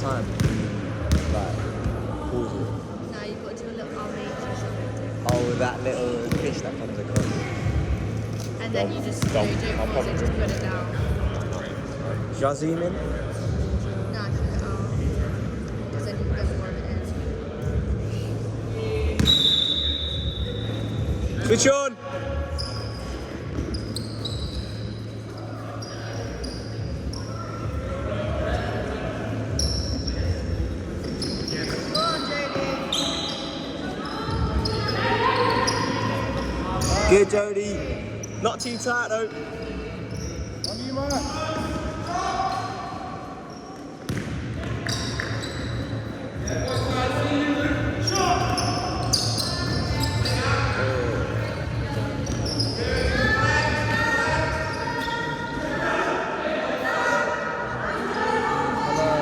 time. Like, pause it. No, you've got to do a little army or something. Oh, that little fish that comes across. And then you just don't pause it, just put it down. Should I zoom in? No, keep it out. Because then you get more of it in. Switch on! Good, Jody. Not too tight though. On you, man.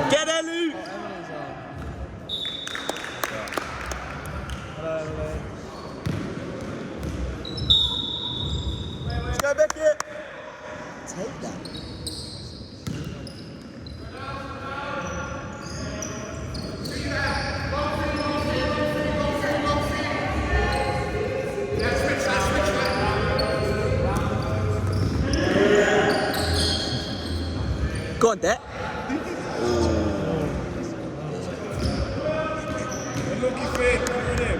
Get it, Luke! Let's go, Beckett. Take that. Go on, Dad. Looky fit, come with him.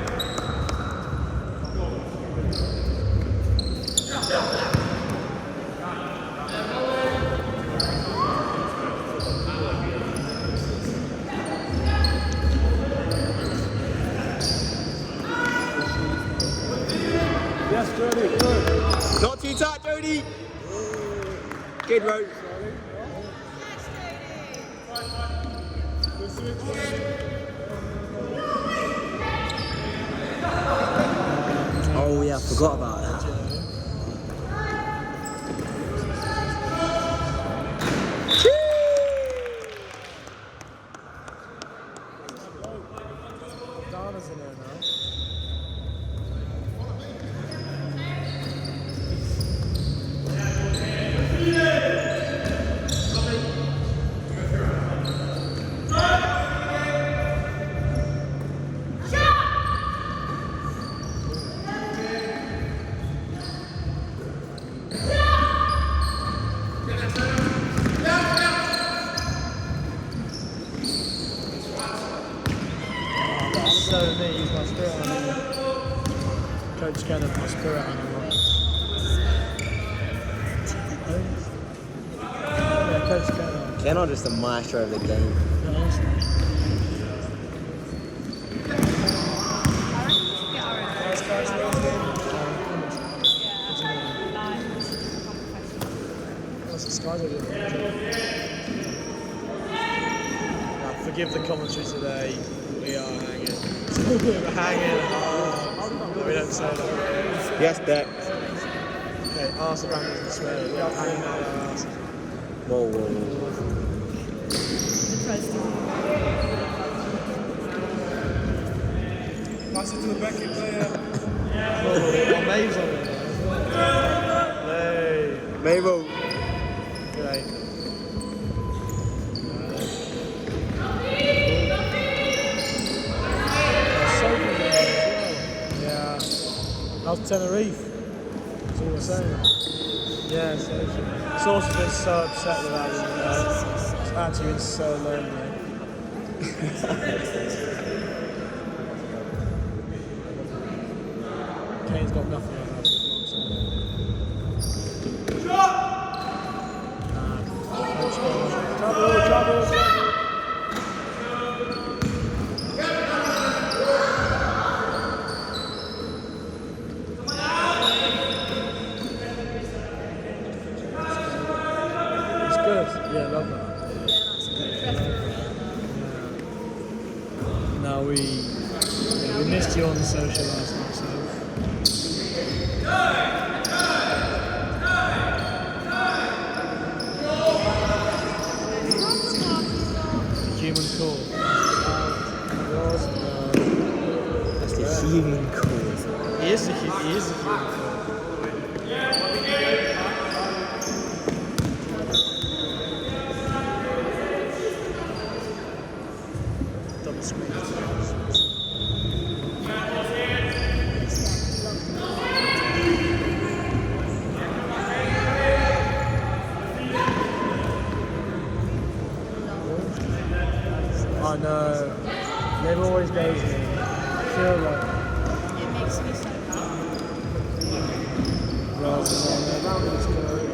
Yes, Jody, good. Not too tight, Jody. Good, bro. Oh yeah, I forgot about that. Donna's in there now. So me, he's my spirit animal. Coach Kenneth, my spirit animal. Yeah, Coach Kenneth. They're not just the maestro of the game. Yeah, honestly. Nice guys, What's the skies forgive the commentary today. We are hanging. We're hanging hard. We don't say that. Yes, Deck. Okay, arse around doesn't swear. We are hanging out our arse. Whoa, whoa, whoa. Pass it to the Beckett player. Oh, Maeve's on it now as well. Hey. Mabel. Great. Yeah. That was Tenerife. That's all we're saying. Yeah, so Source has been so upset with that, you know. It's actually been so lonely. Kane's got nothing on that. Trouble. It's good. Yeah, love that. No, we missed you on the social last night, so. Human call. That's the human cause. He is a human call. know. Never always goes in. I feel like It makes me so happy. rather than that one's good.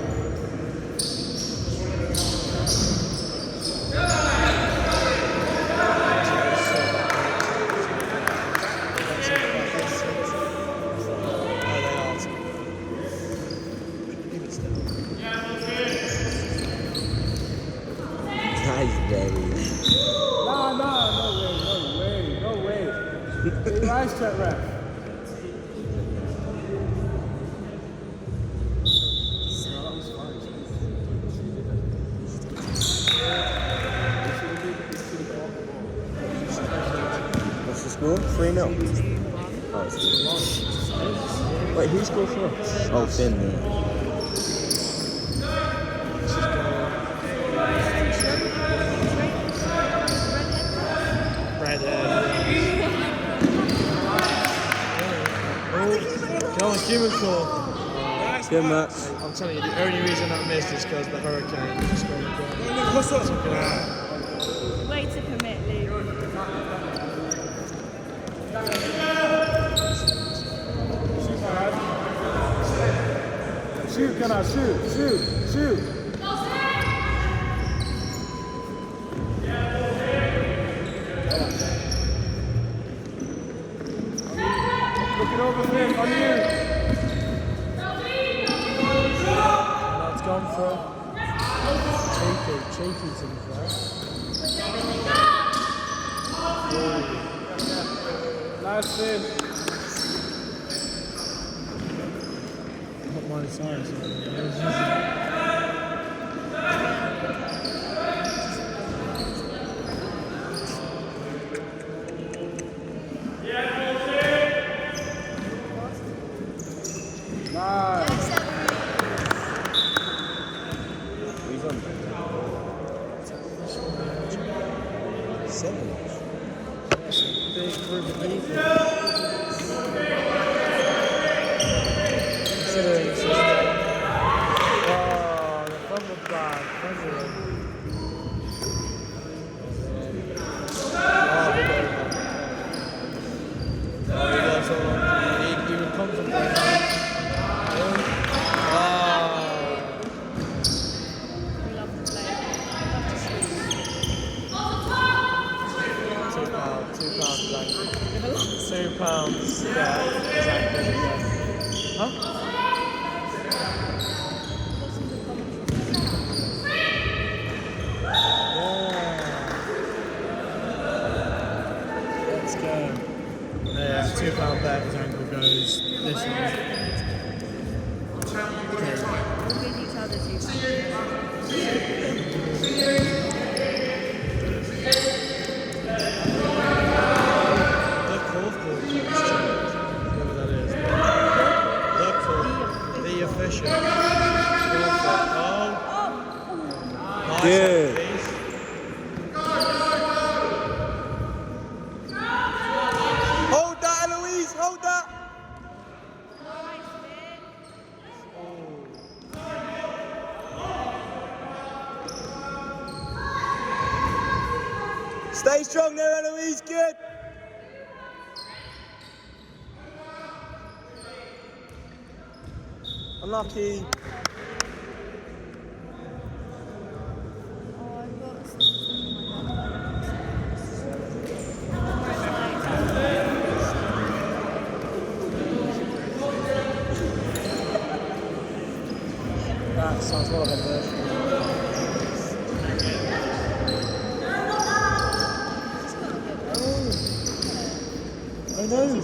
Nice, baby. No way. Nice check, ref. What's the score? 3-0. Oh, it's 3-1. Wait, who scored for us? Oh, Finn, yeah. Go on, human call. Good match. I'm telling you, the only reason I missed is because the hurricane just got me going. Way to commit, Lee. Shoot, can I shoot? Looking over Finn, on you. And it's gone for cheeky to be fair. Nice Finn. Not minus size. Who's on? 7. That's a big group of people. Considering it's just the fumble bag, president. He would contemplate. We love to play. £2, yeah, exactly. Huh? Let's go. Yeah, £2 bet his ankle goes this way. We'll give each other The fourth ball whoever that is. Look for the official. Oh, nice. Good. Piece. Hold that, Eloise! Hold that! Stay strong there, Eloise. Good. Unlucky. Oh, I've got something That sounds more like a version. Oh no!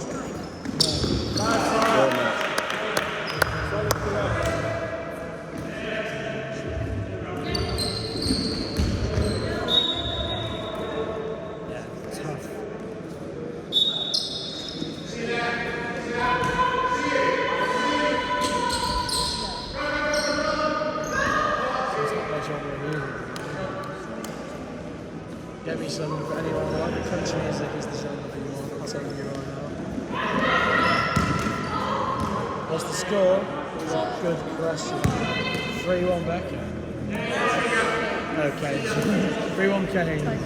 Yeah, tough. Get me some, anyone like country music is the genre that you want, I'll tell you right now. What's the score? Good question. 3-1 Becca. Okay. 3-1 Kane. Yeah,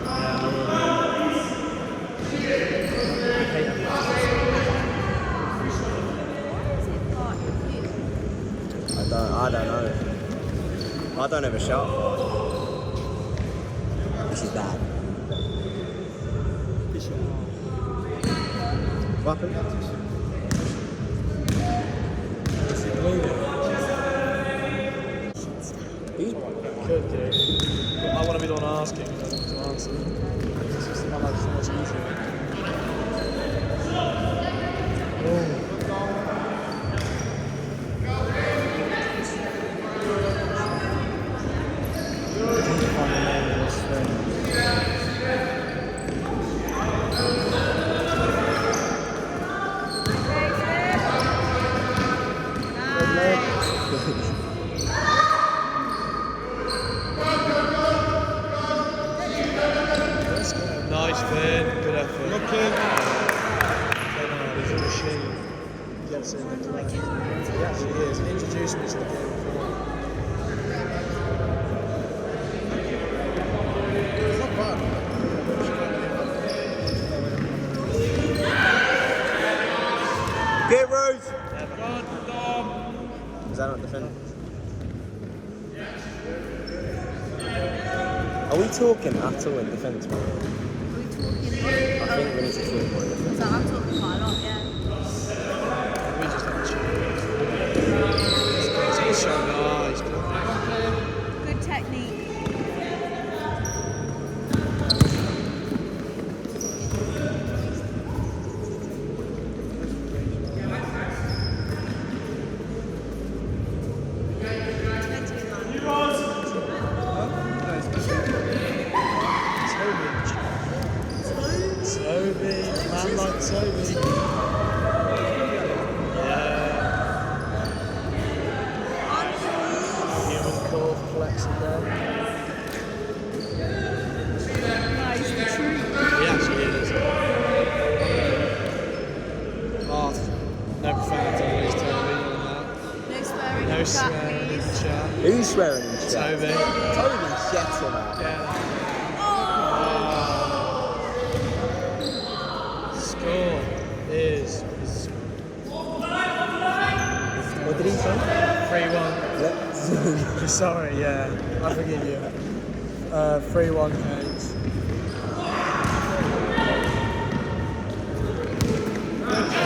I will. I don't know. I don't ever shout. This is bad. What happened? Is he bleeding? Who's Could do. But I want to be the one asking, I don't want to answer. It's just my life's so much easier. Oh. I need to find the name of this thing. Red leg. Nice, Finn. Good effort. Looking. He's a machine. He gets in the clutch. He actually is. He introduced me to the game before. It's not bad. Get Rose! Never. Dom. Is that not defending? Are we talking at all in defence, man? Are we talking? I think we need to talk more in defence. So I'm talking quite a lot, yeah. We just have to It's so nice. Good technique. Toby, man like Toby. Yeah. Human core flex again. Nice treat. He actually is. Oh, no profanity, please, Toby. No swearing. No in chat, swearing in please. the chat. Who's swearing in chat? Toby. Toby's jetting out. Yeah. Score is What did he say? 3-1. Let's Sorry, yeah, I forgive you. 3-1 Canes.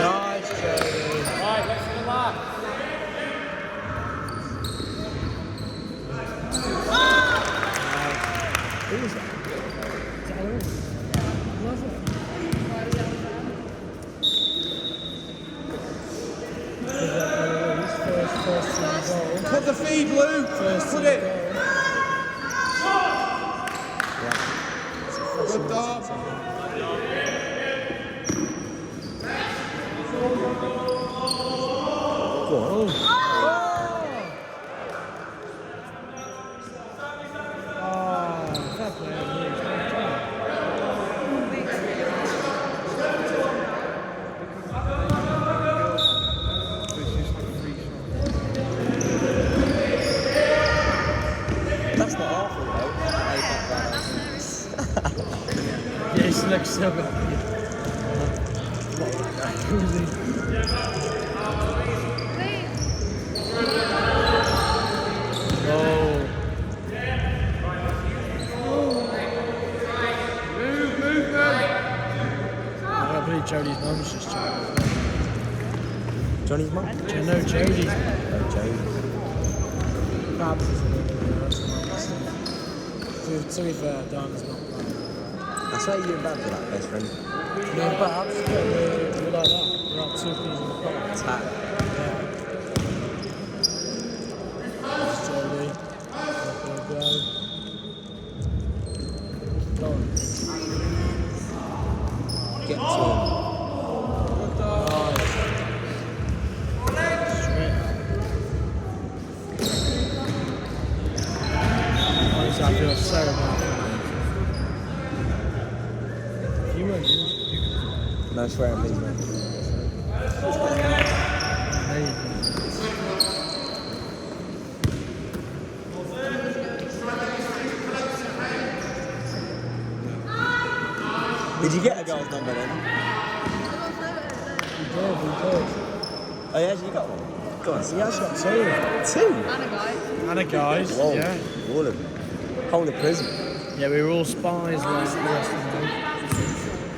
Nice, Jody. Right, let's do that. Who was that? Put the feed, Lou. Put it. Good dog. Go on. Fair play on you. That's not our fault, though. Yeah, he's next to me. Oh. I believe Jodie's mum's just chatting. Johnny's mum? Do you know Jodie's mum? Oh, Jodie. Babs is a little bit to be fair, Dan's not bad. I swear you and Babs are like best friends. No, Babs, we're like that. We're like two peas in the pod. Tap. Yeah. There's Jodie. There we go. Go on. Get to him. Nice. Straight. Honestly, I feel so bad. You won't use it. No swearing, please, man. There you go. Did you get a girl's number then? We did. Oh, yeah, you got one? Go on, He Sam. actually got two. Two? And a guy. And a guys. Whoa. Yeah. All of them. Whole of prison. Yeah, we were all spies like the rest of them.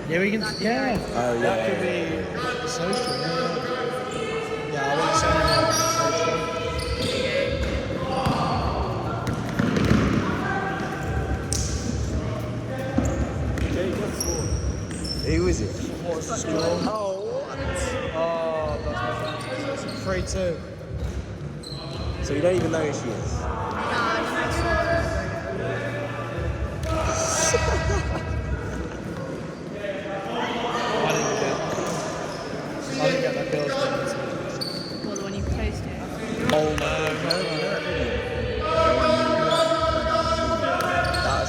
Yeah, we can. Yeah. Oh, yeah. That could be social. Yeah, I wouldn't say anything social. Who is it? What's the score? Oh, what? Oh, that's my friend. 3-2. So you don't even know who she is? Nah, I didn't get that girl's name. well, the one you posted. Oh, no,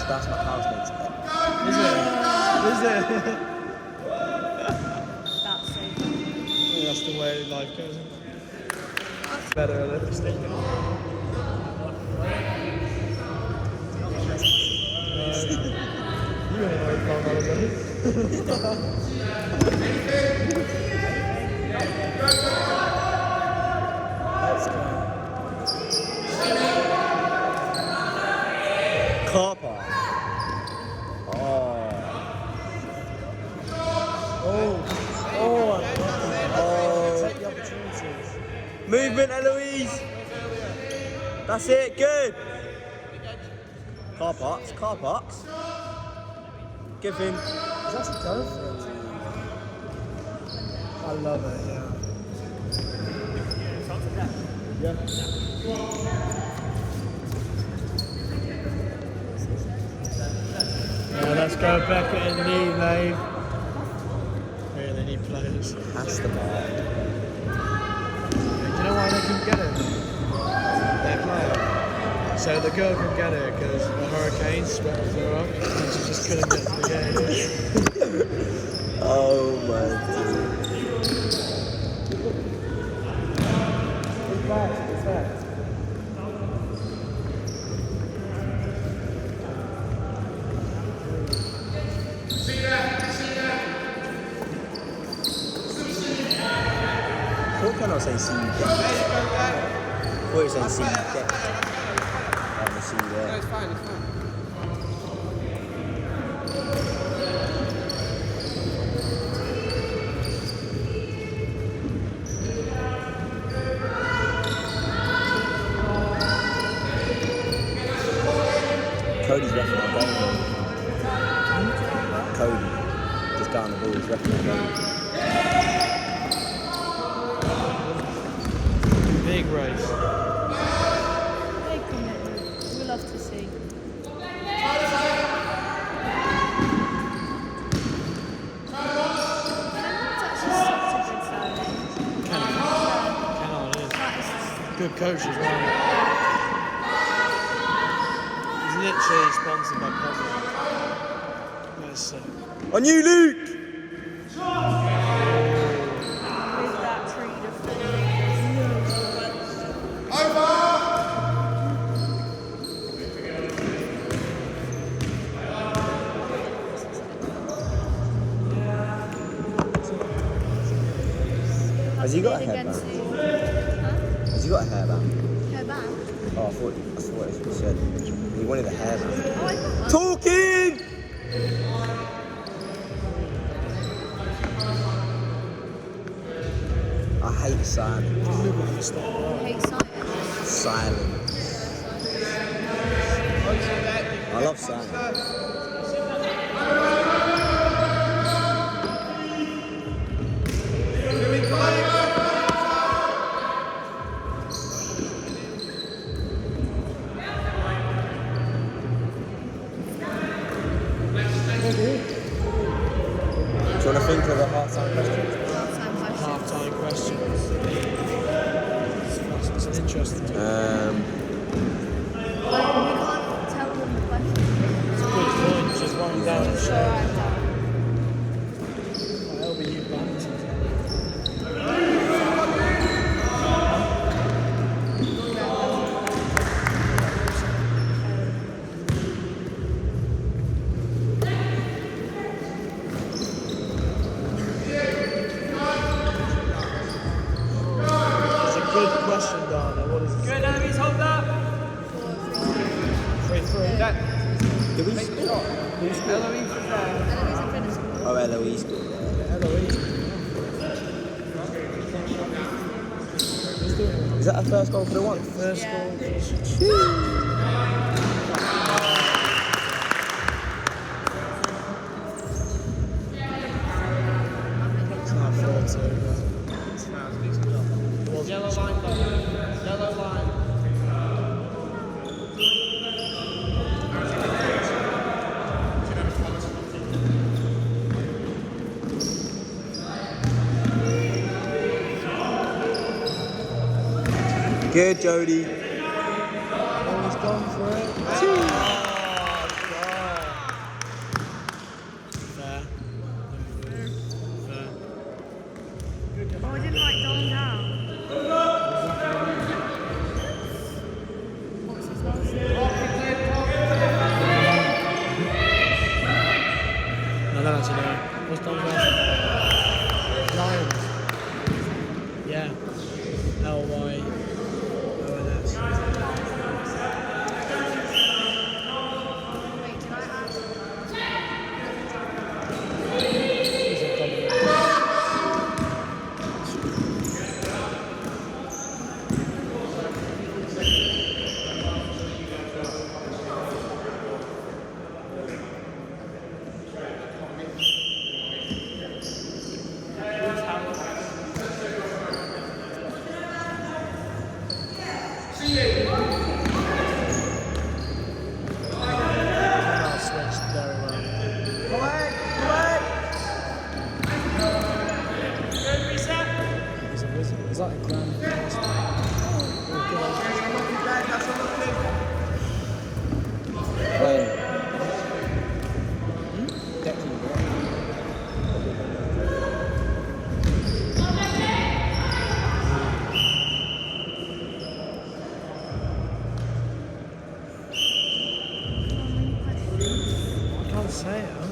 That's my housemate's pet. Is it? Is it? That's so funny. That's the way life goes. Isn't it? Better at lipstick. You don't know what you're talking Let's go. Car park. Oh. Take the opportunities. Movement, Eloise. That's it. Good. Car parks. Car parks. Give him. He's actually going for it. I love it, yeah. Yeah, let's go back and need, Nave. Really need players. That's the mark. Do you know why they couldn't get it? Their player. So the girl couldn't get it because the hurricane swept her up and she just couldn't get to the game. Oh my god. It's back. What can I say? See you there. What is saying? See you there. I'm see you there. It's fine, it's fine. Cody's repping our game. Cody, this guy on the ball is repping our game. Big race. Big commitment. We love to see. Cannot is. Good coach as well. He's literally sponsored by Pogba. That's sick. On you, Luke! With that tree defender. Has he got a Against hairband? you. Huh? Has he got a hairband? Her back. Oh, I thought it said he wanted a hairband. Oh, I got one. Talking! I hate silence. I hate science. Silence. I love silence. Do you want to think of a half-time question? Time question. Half-time questions. It's an interesting topic. We can't tell them the question. It's a good point. Just one down and So share. I'm done. That'll be you banned. It's a good question, Dana. What is it? Good, enemies, hold up. 3-3. That. Did we Make the score? shot. Eloise was there. Eloise and Finn scored. Oh, Eloise scored. Yeah. Eloise. Who's doing it? Is that her first goal for the one? First Yeah. goal. It's not 4-2, but it wasn't. Yellow line, though. Yellow line. Good, Jody. Oh, he's gone for it. Oh, God. Fair. Fair. Oh, I didn't write Dom down. What's his last name? No, I don't actually know. What's Dom's last name? Lions. Yeah. L-Y-O-N-S. Wait, can I ask? He's a dominant. Now switched very well. Good, reset. He's a wizard. He's like a grand master. Oh, good on. Playing. I can't say it, huh?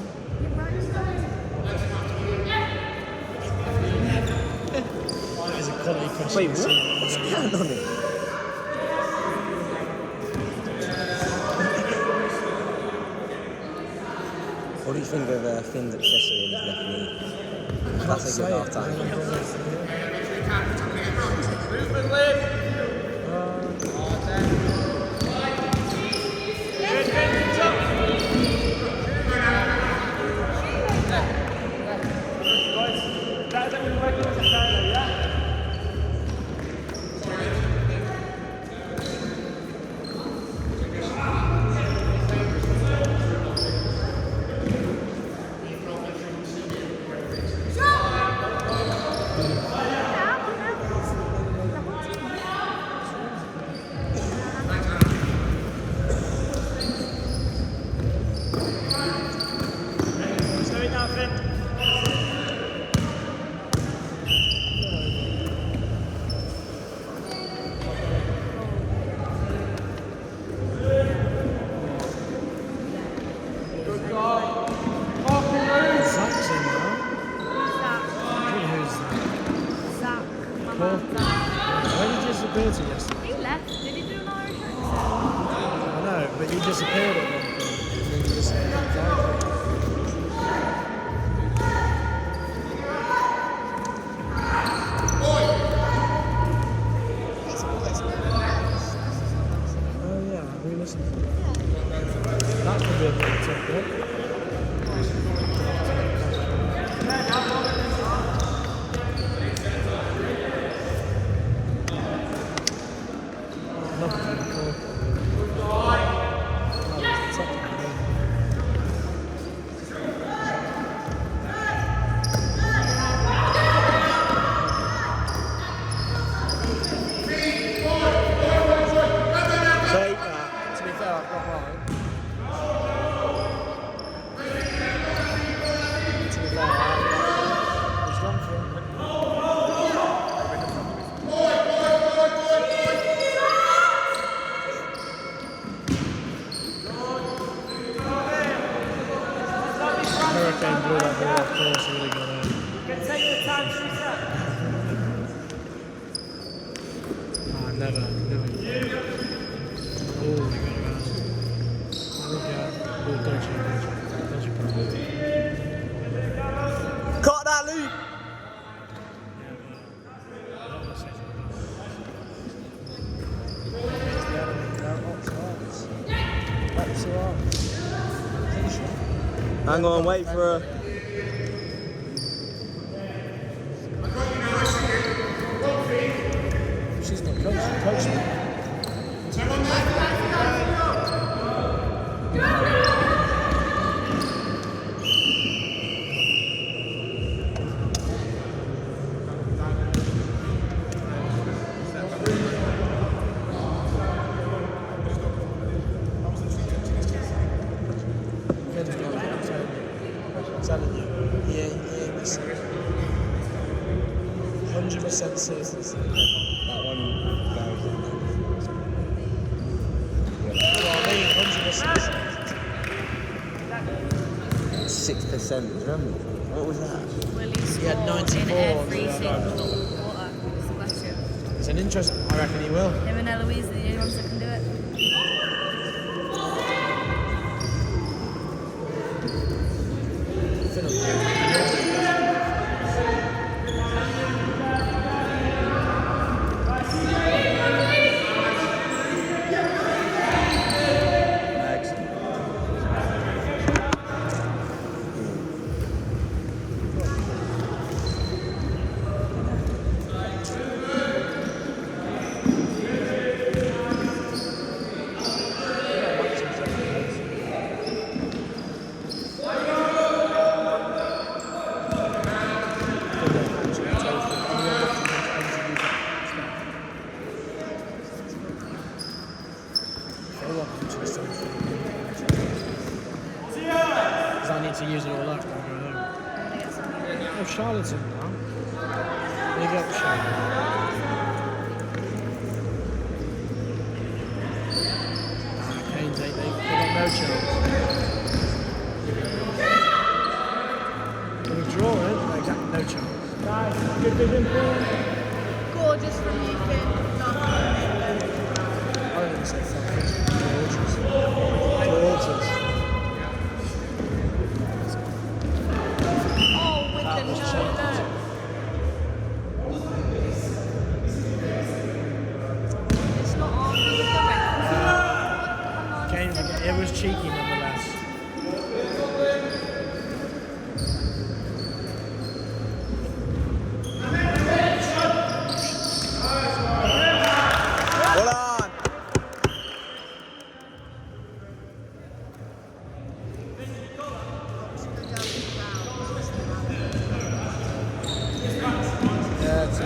That is a quality question. Wait, what? What's going on here? What do you think of Finn's accessory in his left knee? That's a good half time. Movement, live. Good, good, jump. Slow it down, Finn. Good goal. Zach's in now. Who's that? Zach. Paul? Where did you disappear to yesterday? He left. Did he do an Irish accent? I know, but you disappeared at one point. And then you just died. Oh yeah, have we listened to that? That could be a bit tough, yeah? Love it when you call. Oh, it's top of the game. Take that. To be fair, I've got mine. To be fair, he's gone for it. never. Oh, they got around. Oh, dodgy. Cut that loop! Hang on, wait for her. She's not coaching. Yeah, 100% citizens. That one goes. Well, I mean, 100% 6%, remember? What was that? Will he score had 94 in every yeah, single quarter? Is the question. It's an interest. I reckon he will. Him and Eloise are the only ones that can do it. Because I need to use it all up when I go home. Oh, Charlotte's in now. Big up, Charlotte. Canes, they got no chance. If we draw it, they got no chance. Guys, good vision. Gorgeous from you, Finn. I don't even say fuck. Gorgeous. Oh, Wickham, no. It's not on with the record. Kane, it was cheeky nonetheless. Hold on! Yeah, it's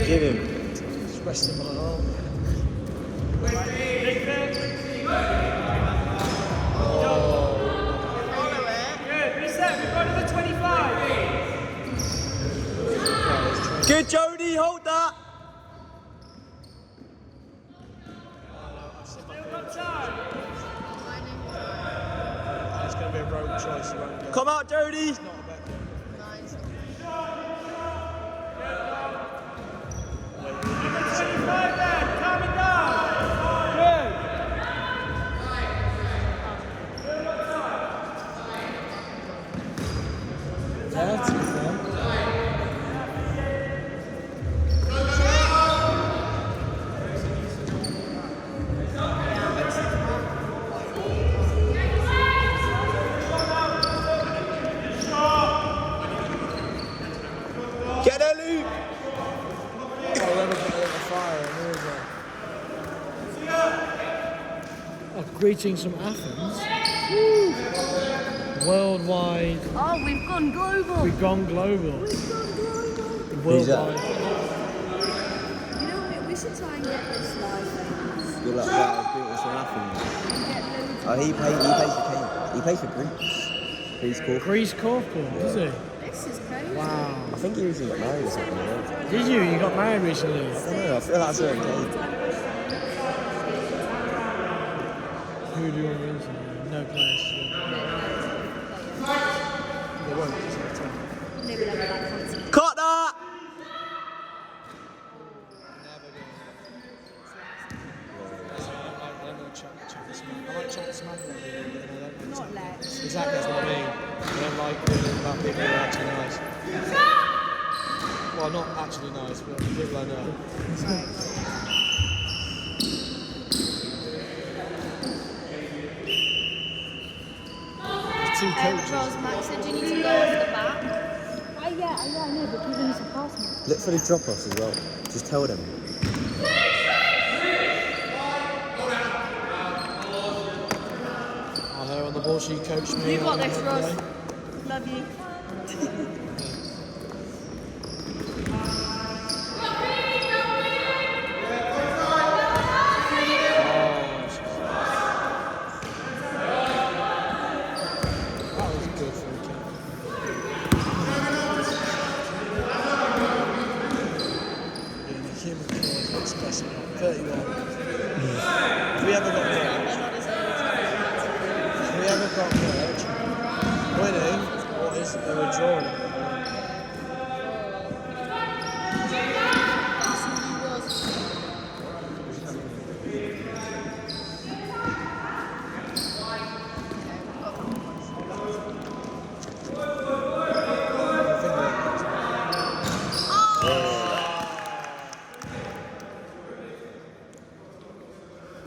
Give him. just rest him on a hole. Good, reset. We've got another 25. Good, Jody, hold that! Still got time. It's going to be a road choice. You won't get. Come out, Jody! It's not a bet. Number 25 there. Calm it down. Good. Yeah, that's it, man. Get a loop! Oh, level the fire. There we go. Oh, greetings from Athens. Woo. Worldwide. Oh, we've gone global. We've gone global. We've gone global. Worldwide. You know what? We should try and get this live thing. Good luck, guys. Beat us from Athens. Get loads Oh, he plays for Kane. He plays for Greece. Greece Corp. Greece Corporal, is he? This is crazy. Wow. I think he recently got married or something. Right? Did you? You got married recently? I don't know. I feel like I saw him Kane. Who do you want to rinse? No players. What people who are actually nice. Well, not actually nice, but people I know. There's two coaches. Rose, Max said you need to go off the back. Yeah, I know, but people need to pass me. Look for the drop-offs as well. Just tell them. I know on the ball she coached me. You got this, on Rose. Monday. Love you. That was good for a kick. Yeah, the human core expressing 31. If we ever got merch, winning, or is they were drawing.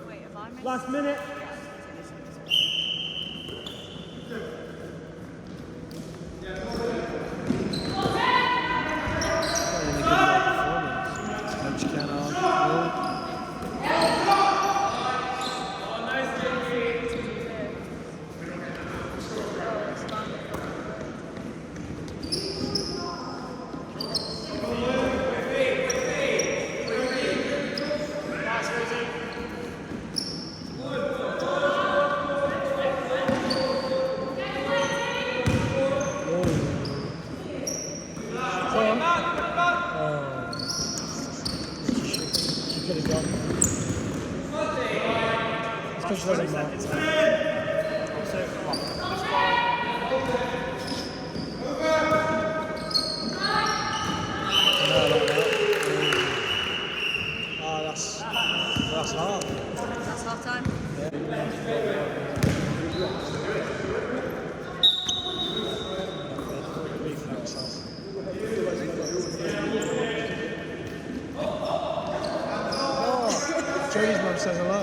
Wait, have I made Last minute. Coach Kennard. She could have gone. It's because she doesn't mark. Oh, that's hard. That's half time. Jody's mum says hello.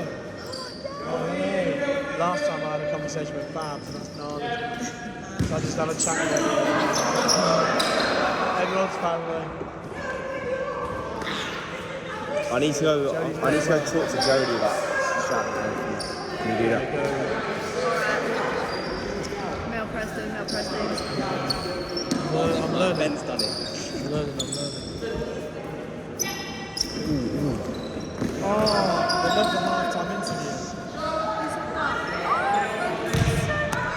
Oh, hey. Last time I had a conversation with Babs, and that's gnarly. So I just had a chat with everyone's family. I need to go talk to Jodie about shouting. Can you do that? Male Preston. I'm learning. Ben's done it. I'm learning. Oh, they love the half-time interview.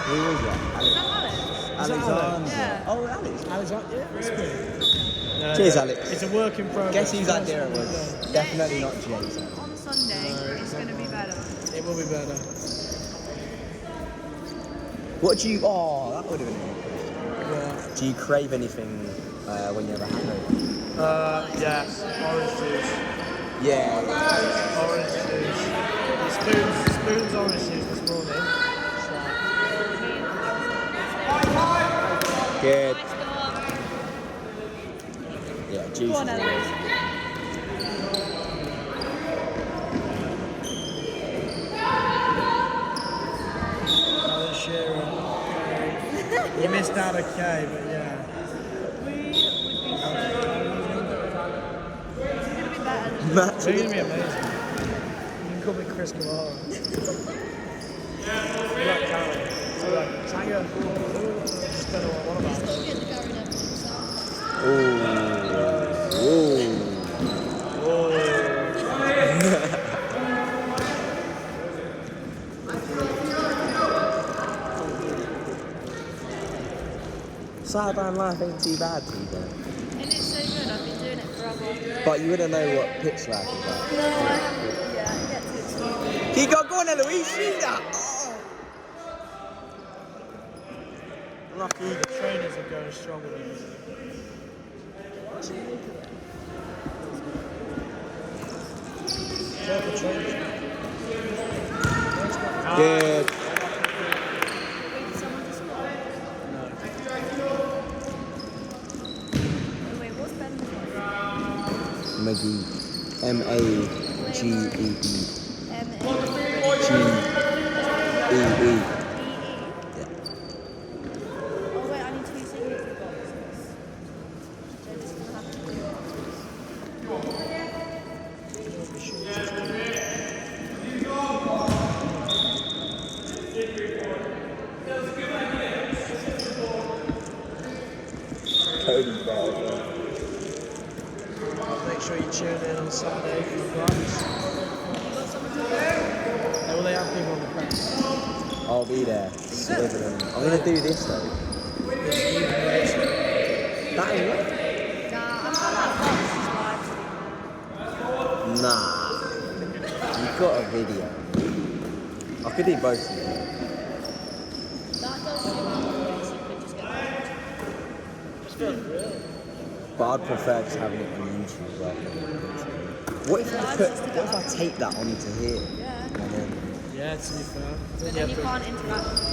Who was that? Is that Alex? Alexander. Yeah. Oh, Alex. Alexander, yeah, that's good. No, Cheers, no, Alex. It's a work in progress. Guess whose idea it was? Definitely not James. On Sunday, it's going to be better. It will be better. What do you... Oh, that would have been a good question. Yeah. Do you crave anything when you have a hangover? Yeah. Orange juice. Yeah. Orange juice. Spoons orange juice this morning. Good. Let's go on. Yeah, juice. Go on, Eloise. Alan Shearer. You missed out a K, but yeah. We would be so... It's going to be better than... Matt, You're going to be amazing. You can call me Chris Kamara. You're like Karen. So like, Tiger. Just don't know what I'm on about. Still get the carry down. Sideline life ain't too bad, T-Bone. And it's so good, I've been doing it forever. But you wouldn't know what pitch life is like. No, I haven't yet to explore. He got gone, Eloise, shoot that! Oh. Lucky. The trainers are going strong with these. Careful trainers. Good. Wait for someone to score. No. McGee. MAGEE. M-A-G-E-E. GEE. Yeah. Oh wait, I need 2 signature boxes. They're just gonna have to do Cody Bell. Make sure you tune in on Saturday for the Blacks. Will they have people on the press? I'll be there. Delivering. I'm gonna do this though. That is what? Nah, I thought that box is live. Nah. You've got a video. I could do both of them. That does seem like a place you could just get on. But I'd prefer just having it on YouTube rather than on YouTube. What if I tape that onto here? Yeah. And then Yeah, to be fair. And then you can't interact with them.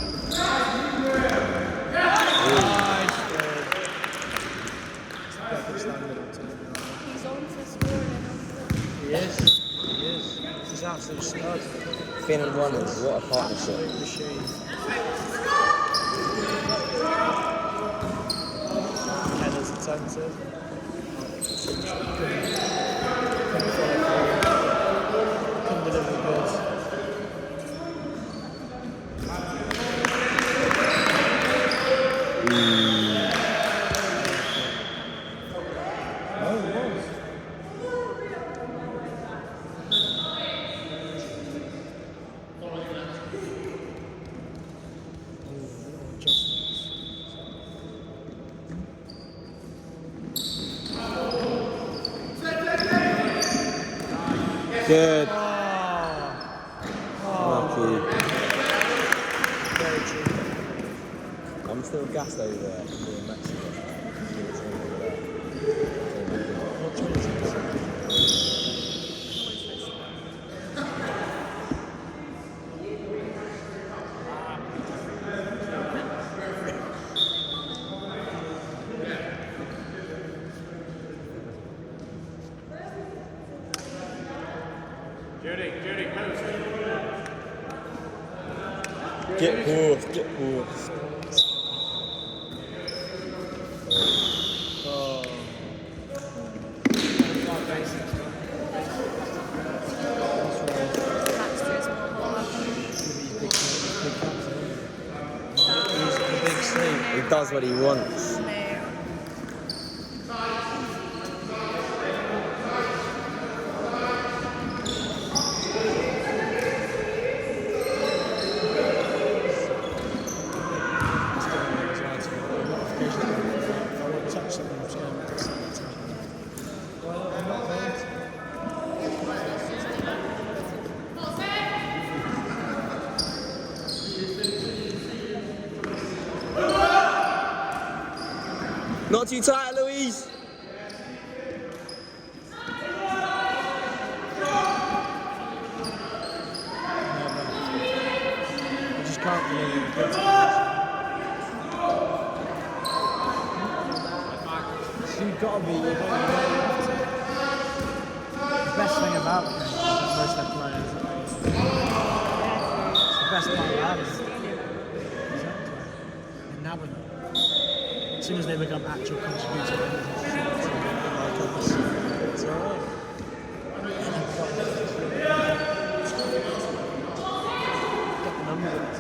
He's on for scoring and He is. He's absolute stud. Finn and Runners, what a partnership. Absolute machine. Headers attentive. Couldn't deliver good. Good. Oh, Lucky. very true. I'm still gassed over there. Doing Mexico. What 26? Get horsed, get horsed. Oh. Baxter's more hard. He's a big sleep. He does what he wants. No. Not too tight, Louise. I just can't believe it. You've got to be. The best thing about the game is that most of their players. It's the best part about it. Exactly. And now as soon as they become actual contributors, it's alright. Get the numbers.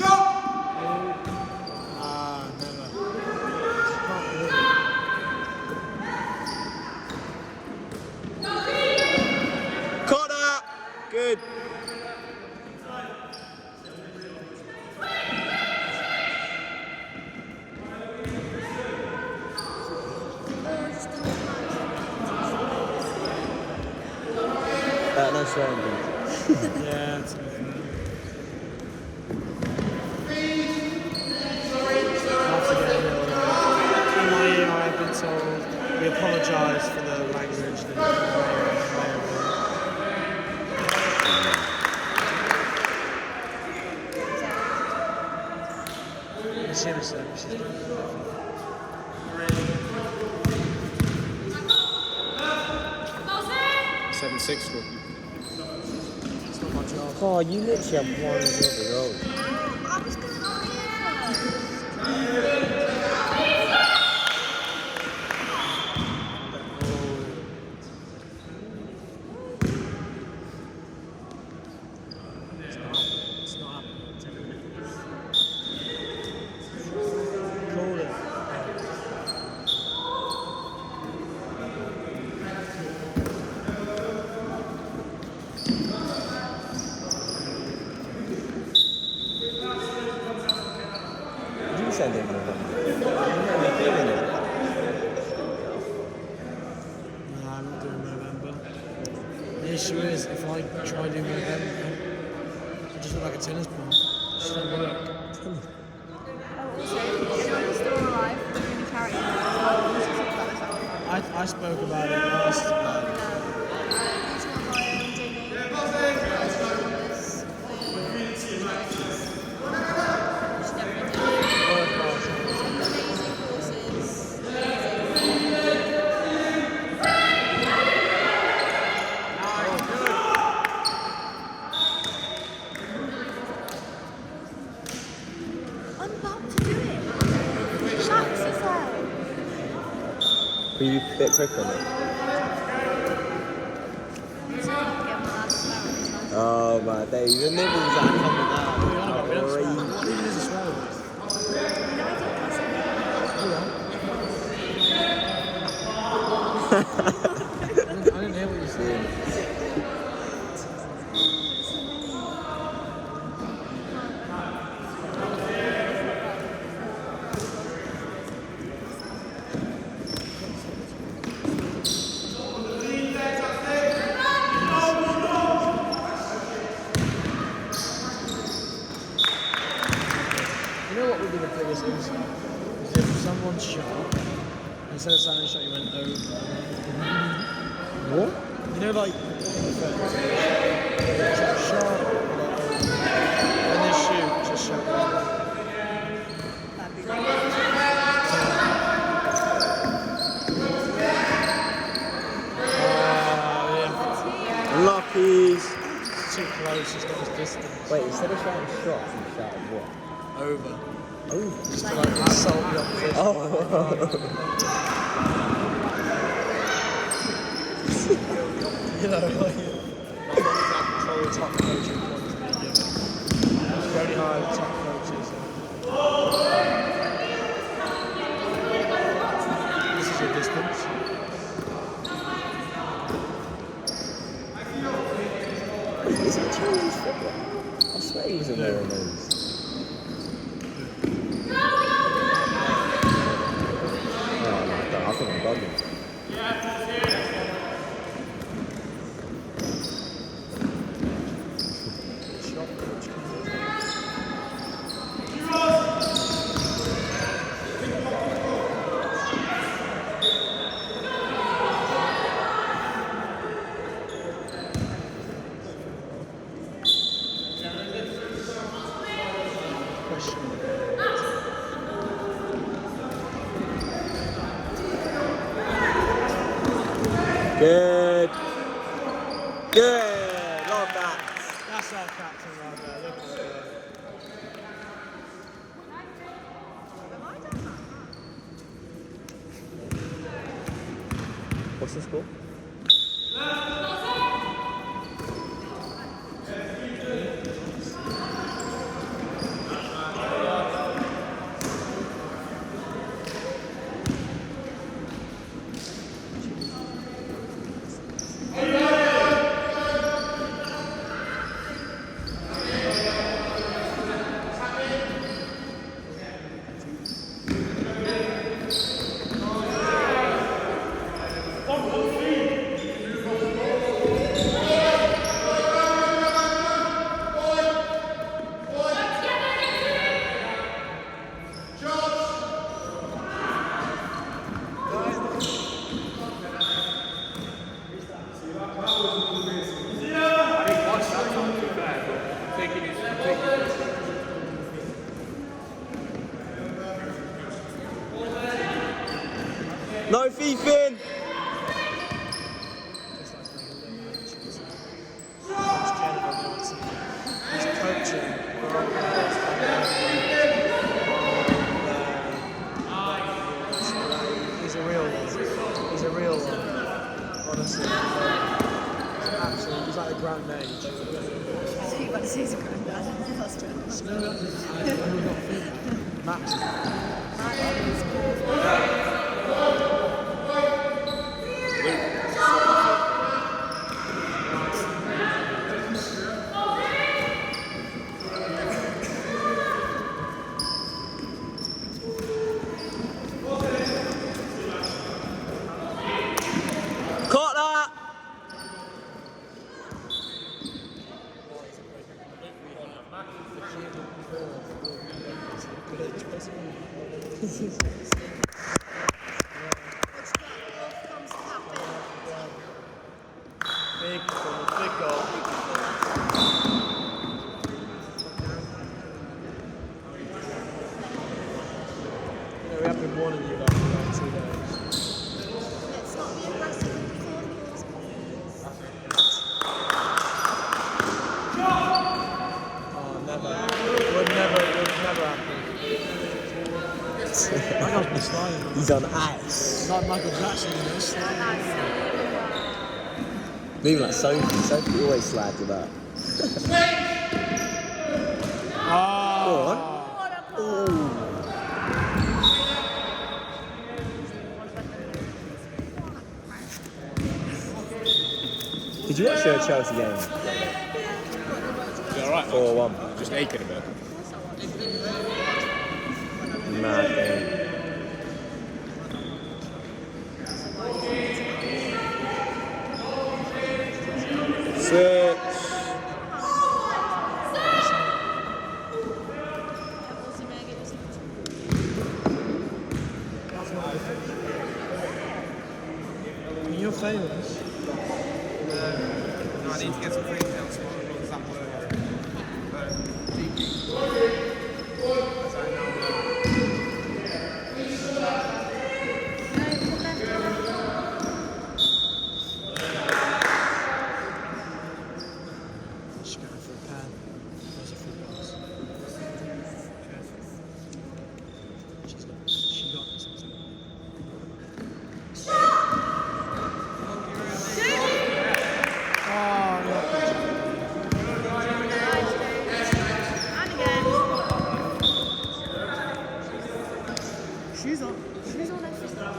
No. no swearing, please. Yeah, it's after getting it all in my ear, I have been told we apologise for the language that may have been. Miss Innocent, she's doing it. 7-6 score. It's not my job. Oh, you literally have one job as well. I was going to go here first. It's not happening. 10 minutes. Call it. You send him November. You're not feeling it. No, I'm not doing November. The issue is, if I try doing November, I just look like a tennis ball. It just don't work. Oh, also, anyone who's still alive, we're doing a charity event as well. We should talk about this after. I spoke about it last time. Each one of my own donate $1,000 we should definitely do it. Amazing courses. I'm about to do it. Max is there. Were you a bit quick on it? So I can get my last power. Oh my days, the nibbles are coming out. We don't swear. Crazy. What even is a swear word? I didn't hear what you said. You know what would be the biggest insult? Is if someone's shot, instead of saying shot, you went over. What? You know, like, shot, when they shoot, just shot over. That'd be great. Yeah. Luckies. It's too close, it's not as distant. Wait, instead of shouting shots, you shouted what? Over. Oh. Just to, like, assault the opposition. Oh. You know, like, control the top coaching points that you give. You only hire the top coaches. This is your distance. Is it Chinese football? I swear he wasn't wearing those. Oh my god, I think I'm bugging. Shot coach. Good. Good. Love that. That's our captain right there. Look at it. What's the score? No thiefing! Just like to make a little mention. Coach Kennedy, he's coaching for all players. He's a real one. He's a real one. Honestly. He's like a grand mage. I think you're about to say he's a granddad. That's true. Max. Caught that! Big goal, big goal. We have been warning you about for like 2 days. Let's not be aggressive. Oh, never. Would never happen. That guy's been sliding. He's on ice. Like Michael Jackson in this. Moving like Sophie. Sophie always slagged about. Oh. Go on. What a ball. Ooh. Did you watch the Chelsea game? Is it alright? 4-1. Just aching a bit. Mad game. Switch. You're famous. No, I need to get some free accounts. What does that work? She's going for a pan. There's a free pass. She got something. Oh, no. And again. She's on. She's on every step.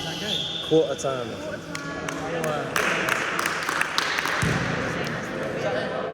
That game. Quarter time. Oh,